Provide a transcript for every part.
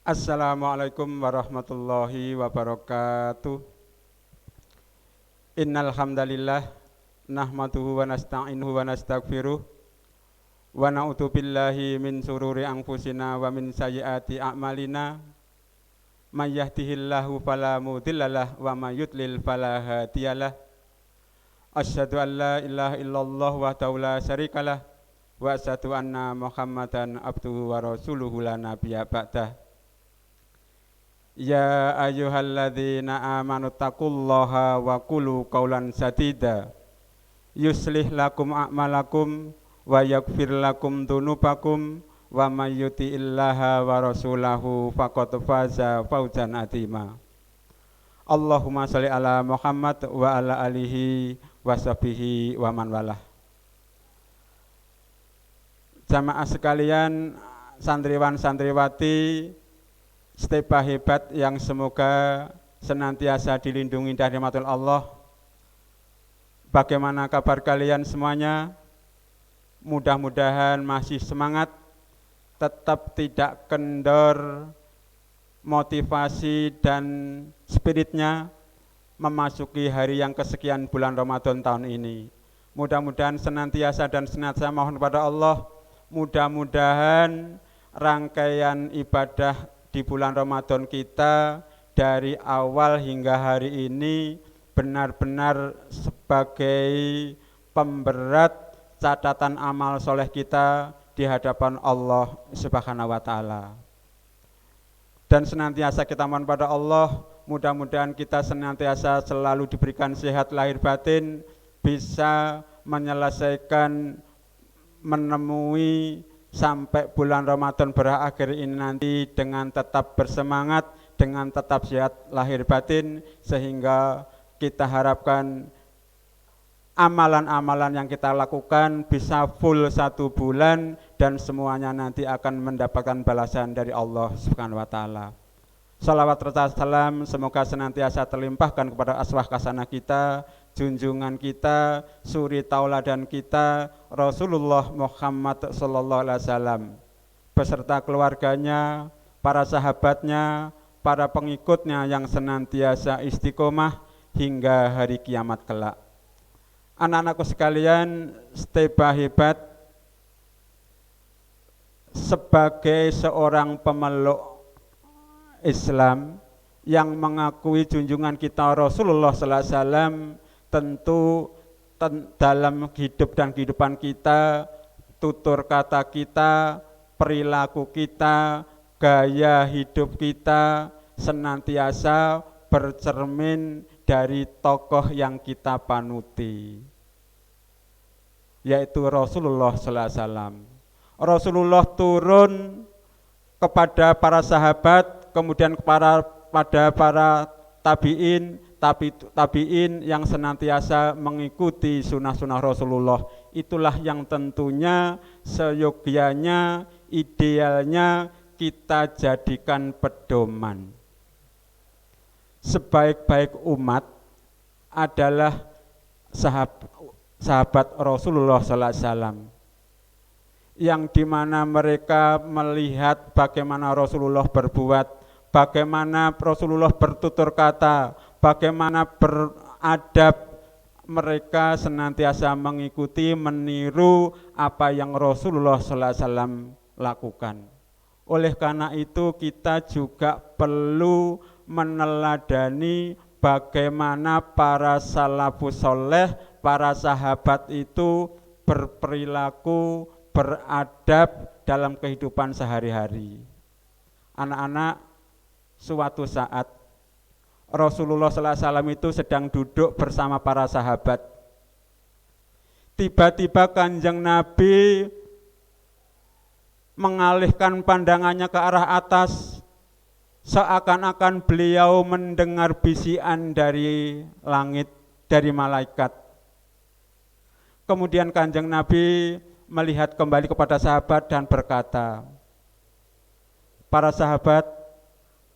Assalamualaikum warahmatullahi wabarakatuh. Innal hamdalillah nahmaduhu wa nasta'inuhu wa nastaghfiruh wa na'udzu billahi min sururi anfusina wa min sayyiati a'malina. May yahdihillahu fala mudhillalah wa may yudlil fala hadiyalah. Asyhadu an la ilaha illallah wahdahu la syarikalah wa asyhadu anna Muhammadan abduhu wa rasuluhu la nabiyya ba'dah. Ya ayyuhalladzina amanu taqullaha wa qulu qawlan sadida yuslih lakum a'malakum wa yaghfir lakum dzunubakum wa may yuti'illaha wa rasulahu faqad faza fawzan adzima. Allahumma shalli ala Muhammad wa ala alihi wa sahbihi wa man walah. Jamaah sekalian, santriwan santriwati Stepah hebat yang semoga senantiasa dilindungi dari rahmatul Allah. Bagaimana kabar kalian semuanya? Mudah-mudahan masih semangat, tetap tidak kendor motivasi dan spiritnya memasuki hari yang kesekian bulan Ramadan tahun ini. Mudah-mudahan senantiasa dan senantiasa mohon kepada Allah, mudah-mudahan rangkaian ibadah di bulan Ramadan kita dari awal hingga hari ini benar-benar sebagai pemberat catatan amal soleh kita di hadapan Allah Subhanahu wa Ta'ala. Dan senantiasa kita mohon pada Allah, mudah-mudahan kita senantiasa selalu diberikan sehat lahir batin, bisa menyelesaikan menemui sampai bulan Ramadan berakhir ini nanti dengan tetap bersemangat, dengan tetap sehat lahir batin, sehingga kita harapkan amalan-amalan yang kita lakukan bisa full 1 bulan dan semuanya nanti akan mendapatkan balasan dari Allah Subhanahu wa Ta'ala. Salawat serta salam semoga senantiasa terlimpahkan kepada aswah kasanah kita, junjungan kita, suri tauladan kita, Rasulullah Muhammad sallallahu alaihi wasallam beserta keluarganya, para sahabatnya, para pengikutnya yang senantiasa istiqomah hingga hari kiamat kelak. Anak-anakku sekalian, Stepah hebat sebagai seorang pemeluk Islam yang mengakui junjungan kita Rasulullah sallallahu alaihi wasallam, tentu dalam hidup dan kehidupan kita, tutur kata kita, perilaku kita, gaya hidup kita senantiasa bercermin dari tokoh yang kita panuti, yaitu Rasulullah sallallahu alaihi wasallam. Rasulullah turun kepada para sahabat, kemudian pada para tabi'in yang senantiasa mengikuti sunnah-sunnah Rasulullah. Itulah yang tentunya seyogyanya, idealnya kita jadikan pedoman. Sebaik-baik umat adalah sahabat Rasulullah sallallahu alaihi wasallam, yang dimana mereka melihat bagaimana Rasulullah berbuat, bagaimana Rasulullah bertutur kata, bagaimana beradab. Mereka senantiasa mengikuti, meniru apa yang Rasulullah sallallahu alaihi wasallam lakukan. Oleh karena itu kita juga perlu meneladani bagaimana para salafus soleh, para sahabat itu berperilaku, beradab dalam kehidupan sehari-hari. Anak-anak, suatu saat Rasulullah sallallahu alaihi wasallam itu sedang duduk bersama para sahabat. Tiba-tiba Kanjeng Nabi mengalihkan pandangannya ke arah atas, seakan-akan beliau mendengar bisikan dari langit, dari malaikat. Kemudian Kanjeng Nabi melihat kembali kepada sahabat dan berkata, "Para sahabat,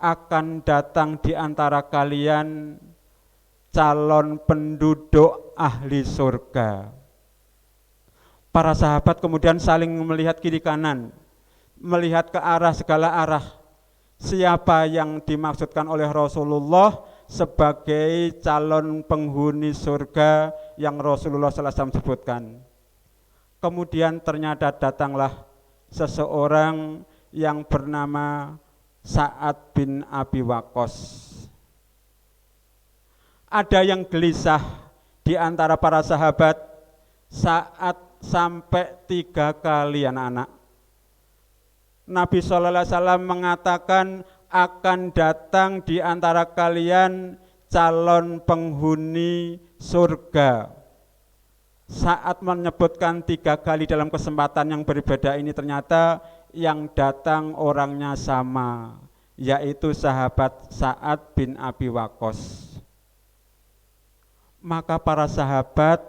akan datang di antara kalian calon penduduk ahli surga." Para sahabat kemudian saling melihat kiri kanan, melihat ke arah segala arah, siapa yang dimaksudkan oleh Rasulullah sebagai calon penghuni surga yang Rasulullah SAW sebutkan. Kemudian ternyata datanglah seseorang yang bernama Sa'ad bin Abi Waqqas. Ada yang gelisah di antara para sahabat. Sa'ad sampai 3 kali anak-anak. Nabi SAW mengatakan akan datang di antara kalian calon penghuni surga. Saat menyebutkan 3 kali dalam kesempatan yang berbeda ini, ternyata yang datang orangnya sama, yaitu sahabat Sa'ad bin Abi Waqqas. Maka para sahabat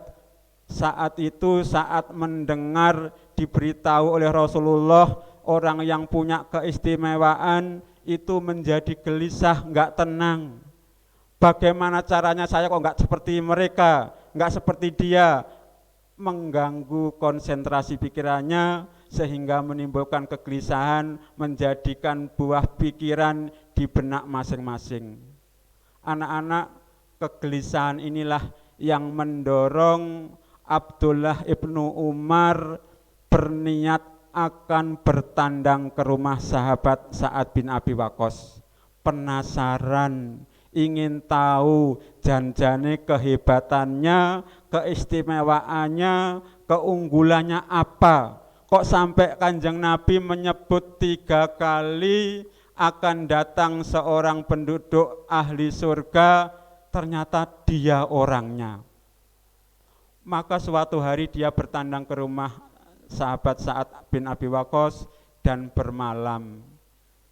saat itu, saat mendengar diberitahu oleh Rasulullah orang yang punya keistimewaan itu menjadi gelisah, enggak tenang. Bagaimana caranya saya kok enggak seperti mereka, enggak seperti dia, mengganggu konsentrasi pikirannya sehingga menimbulkan kegelisahan, menjadikan buah pikiran di benak masing-masing. Anak-anak, kegelisahan inilah yang mendorong Abdullah ibnu Umar berniat akan bertandang ke rumah sahabat Sa'ad bin Abi Waqqas. Penasaran, ingin tahu janjane kehebatannya, keistimewaannya, keunggulannya apa. Kok sampai Kanjeng Nabi menyebut 3 kali akan datang seorang penduduk ahli surga, ternyata dia orangnya. Maka suatu hari dia bertandang ke rumah sahabat Sa'ad bin Abi Waqqas dan bermalam.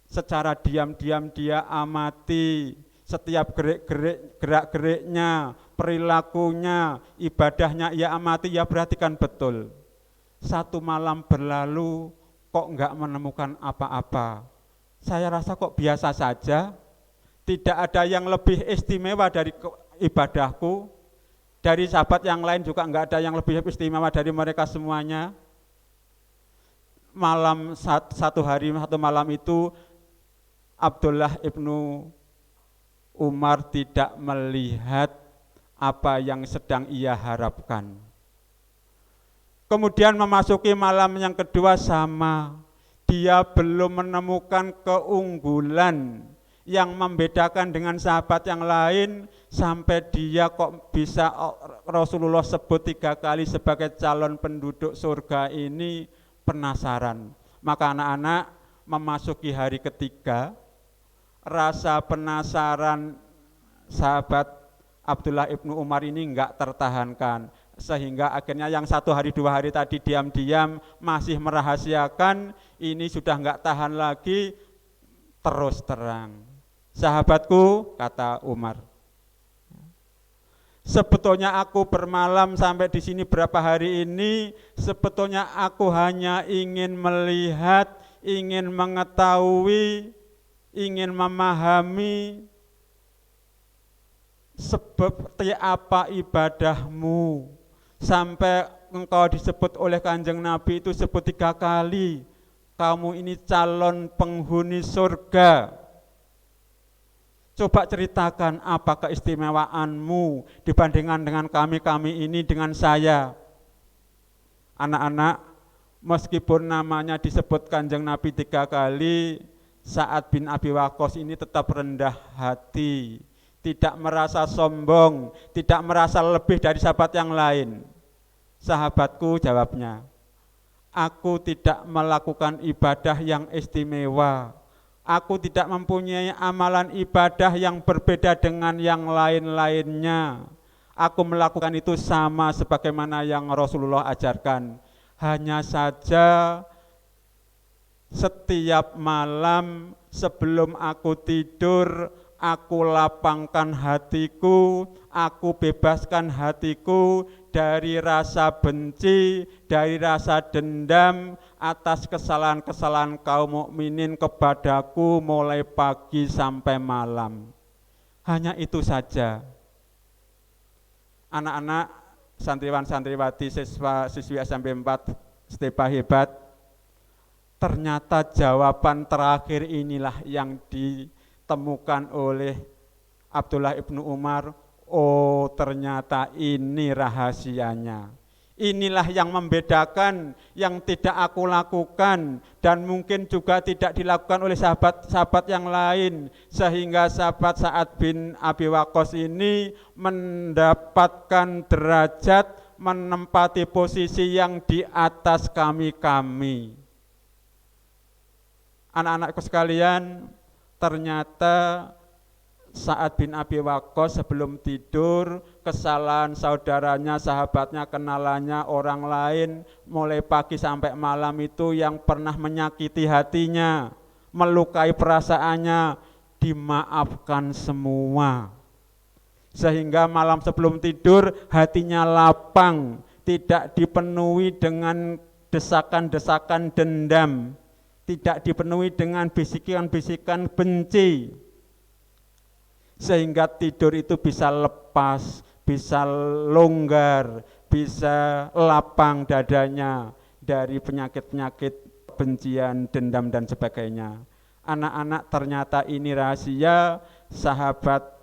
Secara diam-diam dia amati setiap gerak-geriknya, perilakunya, ibadahnya ia amati, ia perhatikan betul. 1 malam berlalu kok enggak menemukan apa-apa. Saya rasa kok biasa saja, tidak ada yang lebih istimewa dari ibadahku. Dari sahabat yang lain juga enggak ada yang lebih istimewa dari mereka semuanya. Satu malam itu Abdullah ibnu Umar tidak melihat apa yang sedang ia harapkan. Kemudian memasuki malam yang kedua sama, dia belum menemukan keunggulan yang membedakan dengan sahabat yang lain, sampai dia kok bisa Rasulullah sebut 3 kali sebagai calon penduduk surga ini. Penasaran. Maka anak-anak, memasuki hari ketiga, rasa penasaran sahabat Abdullah ibnu Umar ini enggak tertahankan, sehingga akhirnya yang 1 hari 2 hari tadi diam-diam masih merahasiakan, ini sudah enggak tahan lagi, terus terang. Sahabatku, kata Umar, sebetulnya aku bermalam sampai di sini berapa hari ini, sebetulnya aku hanya ingin melihat, ingin mengetahui, ingin memahami seperti apa ibadahmu sampai engkau disebut oleh Kanjeng Nabi itu sebut 3 kali, kamu ini calon penghuni surga. Coba ceritakan apa keistimewaanmu dibandingkan dengan kami ini, dengan saya. Anak-anak, meskipun namanya disebut Kanjeng Nabi 3 kali, Sa'ad bin Abi Waqqas ini tetap rendah hati, tidak merasa sombong, tidak merasa lebih dari sahabat yang lain. Sahabatku, jawabnya, aku tidak melakukan ibadah yang istimewa. Aku tidak mempunyai amalan ibadah yang berbeda dengan yang lain-lainnya. Aku melakukan itu sama sebagaimana yang Rasulullah ajarkan. Hanya saja setiap malam sebelum aku tidur, aku lapangkan hatiku, aku bebaskan hatiku dari rasa benci, dari rasa dendam atas kesalahan-kesalahan kaum mukminin kepadaku mulai pagi sampai malam. Hanya itu saja. Anak-anak, santriwan-santriwati, siswa-siswi SMP 4 Stepa hebat, Ternyata jawaban terakhir inilah yang ditemukan oleh Abdullah ibnu Umar. Oh, ternyata ini rahasianya. Inilah yang membedakan, yang tidak aku lakukan dan mungkin juga tidak dilakukan oleh sahabat-sahabat yang lain, sehingga sahabat Sa'ad bin Abi Waqqas ini mendapatkan derajat, menempati posisi yang di atas kami-kami. Anak-anakku sekalian, ternyata Sa'ad bin Abi Waqqas sebelum tidur, kesalahan saudaranya, sahabatnya, kenalannya, orang lain, mulai pagi sampai malam itu yang pernah menyakiti hatinya, melukai perasaannya, dimaafkan semua. Sehingga malam sebelum tidur hatinya lapang, tidak dipenuhi dengan desakan-desakan dendam, tidak dipenuhi dengan bisikan-bisikan benci, sehingga tidur itu bisa lepas, bisa longgar, bisa lapang dadanya dari penyakit-penyakit bencian, dendam dan sebagainya. Anak-anak, ternyata ini rahasia. Sahabat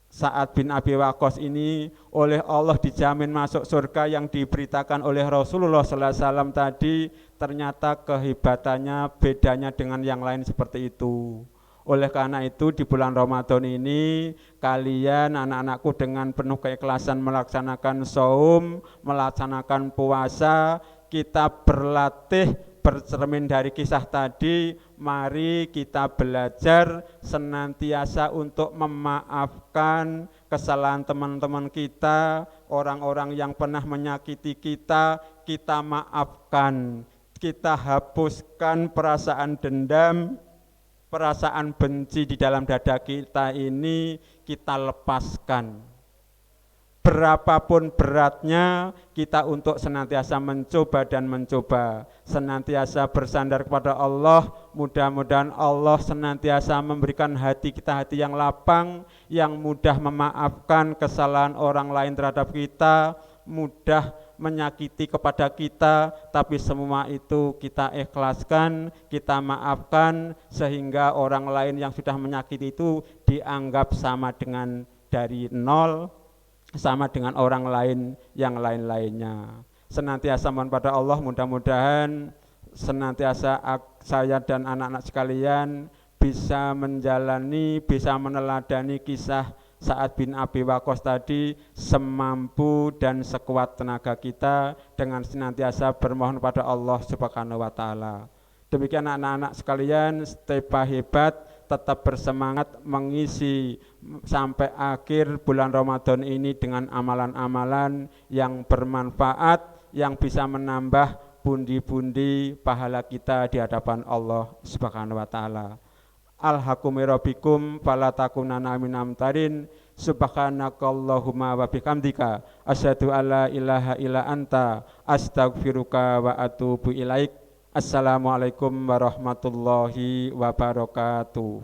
Sa'ad bin Abi Waqqas ini oleh Allah dijamin masuk surga yang diberitakan oleh Rasulullah SAW tadi. Ternyata kehebatannya bedanya dengan yang lain seperti itu. Oleh karena itu di bulan Ramadan ini kalian anak-anakku dengan penuh keikhlasan melaksanakan shaum, melaksanakan puasa, kita berlatih bercermin dari kisah tadi. Mari kita belajar senantiasa untuk memaafkan kesalahan teman-teman kita, orang-orang yang pernah menyakiti kita, kita maafkan. Kita hapuskan perasaan dendam, perasaan benci di dalam dada kita ini kita lepaskan. Berapapun beratnya, kita untuk senantiasa mencoba dan mencoba, senantiasa bersandar kepada Allah. Mudah-mudahan Allah senantiasa memberikan hati kita hati yang lapang, yang mudah memaafkan kesalahan orang lain terhadap kita, mudah menyakiti kepada kita, tapi semua itu kita ikhlaskan, kita maafkan, sehingga orang lain yang sudah menyakiti itu dianggap sama dengan dari nol, sama dengan orang lain yang lain-lainnya. Senantiasa mohon pada Allah, mudah-mudahan senantiasa saya dan anak-anak sekalian bisa menjalani, bisa meneladani kisah Sa'ad bin Abi Waqqas tadi semampu dan sekuat tenaga kita dengan senantiasa bermohon pada Allah Subhanahu wa taala. Demikian anak-anak sekalian, stay hebat, tetap bersemangat mengisi sampai akhir bulan Ramadan ini dengan amalan-amalan yang bermanfaat, yang bisa menambah pundi-pundi pahala kita di hadapan Allah Subhanahu wa taala. Alhaqumi rabbikum fala takunanna minal mumtarin. Subhanakallahumma wa bihamdika asyhadu alla ilaha illa anta astaghfiruka wa atubu ilaik. Assalamualaikum warahmatullahi wabarakatuh.